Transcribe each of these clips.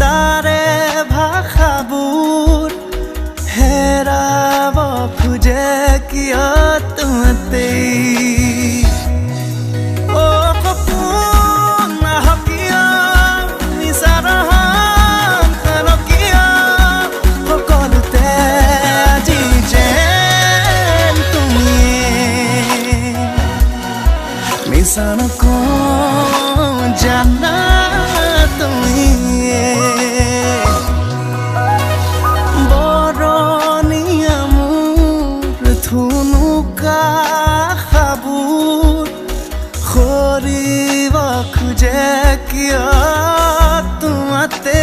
তাৰে ভাষাবোৰ হেৰাব খোজে কিয় তোমাতেই Misanako jana tumi boroni amur thunuka khabur khoriba khuje kiya tumate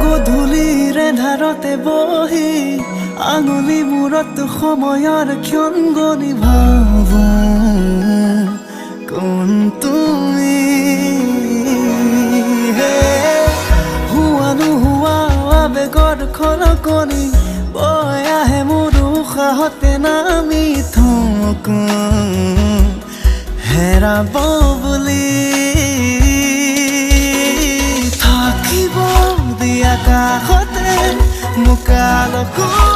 গধূলিৰে ধাৰতে বহি আঙুলি মূৰত সময়ৰ ক্ষণ গণি ভাবো কোন তুমি হোৱা নোহোৱা আবেগৰ খলকনি বৈ আহে মোৰ উশাহতে নামি থকো হেৰাব বুলি কাষতে মুকালকো